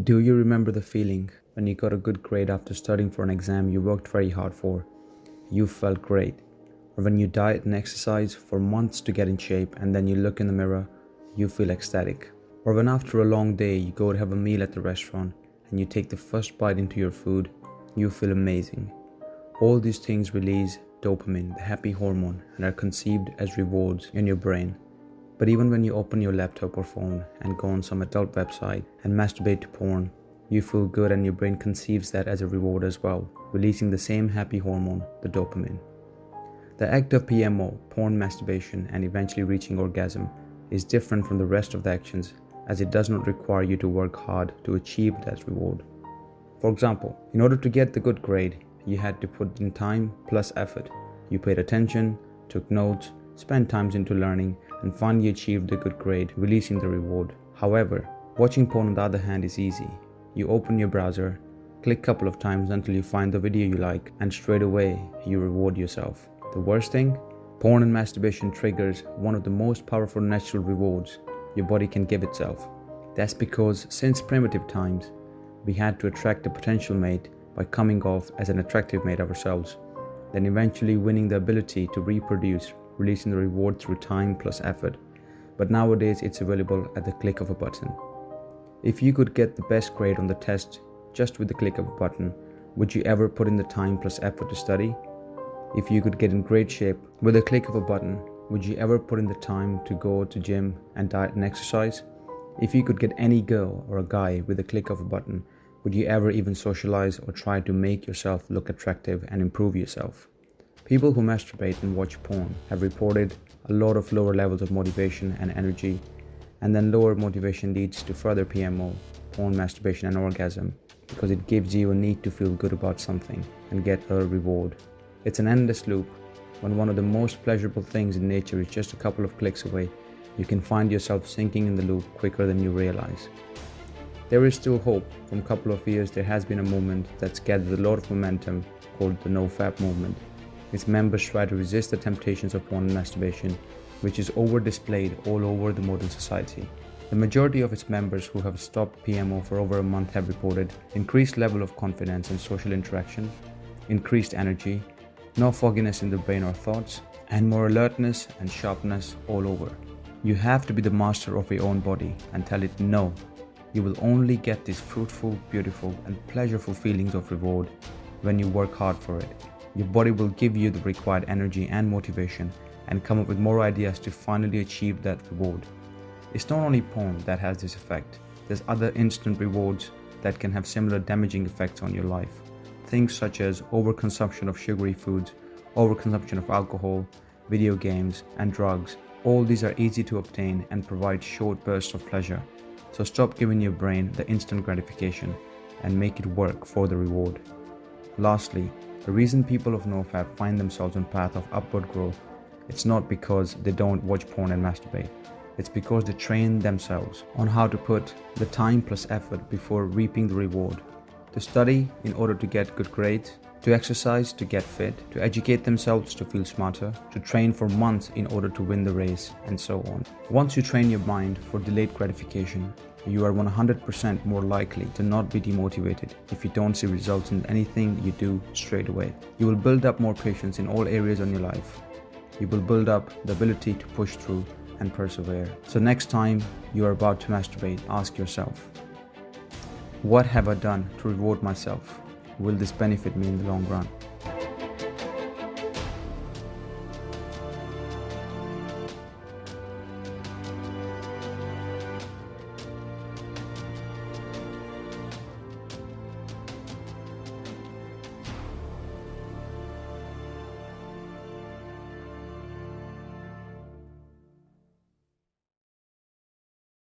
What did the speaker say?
Do you remember the feeling when you got a good grade after studying for an exam you worked very hard for? You felt great. Or when you diet and exercise for months to get in shape and then you look in the mirror, you feel ecstatic. Or when after a long day you go to have a meal at the restaurant and you take the first bite into your food, you feel amazing. All these things release dopamine, the happy hormone, and are conceived as rewards in your brain. But even when you open your laptop or phone and go on some adult website and masturbate to porn, you feel good and your brain conceives that as a reward as well, releasing the same happy hormone, the dopamine. The act of PMO, porn masturbation, and eventually reaching orgasm is different from the rest of the actions as it does not require you to work hard to achieve that reward. For example, in order to get the good grade, you had to put in time plus effort. You paid attention, took notes, spent time into learning, and finally achieved a good grade, releasing the reward. However, watching porn on the other hand is easy. You open your browser, click a couple of times until you find the video you like, and straight away you reward yourself. The worst thing? Porn and masturbation triggers one of the most powerful natural rewards your body can give itself. That's because since primitive times, we had to attract a potential mate by coming off as an attractive mate ourselves, then eventually winning the ability to reproduce, releasing the reward through time plus effort. But nowadays it's available at the click of a button. If you could get the best grade on the test just with the click of a button, would you ever put in the time plus effort to study? If you could get in great shape with a click of a button, would you ever put in the time to go to gym and diet and exercise? If you could get any girl or a guy with a click of a button, would you ever even socialize or try to make yourself look attractive and improve yourself? People who masturbate and watch porn have reported a lot of lower levels of motivation and energy, and then lower motivation leads to further PMO, porn, masturbation and orgasm, because it gives you a need to feel good about something and get a reward. It's an endless loop. When one of the most pleasurable things in nature is just a couple of clicks away, you can find yourself sinking in the loop quicker than you realize. There is still hope. From a couple of years there has been a movement that's gathered a lot of momentum called the NOFAP movement. Its members try to resist the temptations of porn and masturbation, which is over-displayed all over the modern society. The majority of its members who have stopped PMO for over a month have reported increased level of confidence and social interaction, increased energy, no fogginess in the brain or thoughts, and more alertness and sharpness all over. You have to be the master of your own body and tell it no. You will only get these fruitful, beautiful, and pleasurable feelings of reward when you work hard for it. Your body will give you the required energy and motivation and come up with more ideas to finally achieve that reward. It's not only porn that has this effect. There's other instant rewards that can have similar damaging effects on your life. Things such as overconsumption of sugary foods, overconsumption of alcohol, video games, and drugs. All these are easy to obtain and provide short bursts of pleasure. So stop giving your brain the instant gratification and make it work for the reward. Lastly, the reason people of NoFap find themselves on a path of upward growth, it's not because they don't watch porn and masturbate. It's because they train themselves on how to put the time plus effort before reaping the reward. To study in order to get good grades, to exercise to get fit, to educate themselves to feel smarter, to train for months in order to win the race, and so on. Once you train your mind for delayed gratification, you are 100% more likely to not be demotivated if you don't see results in anything you do straight away. You will build up more patience in all areas of your life. You will build up the ability to push through and persevere. So next time you are about to masturbate, ask yourself, what have I done to reward myself? Will this benefit me in the long run?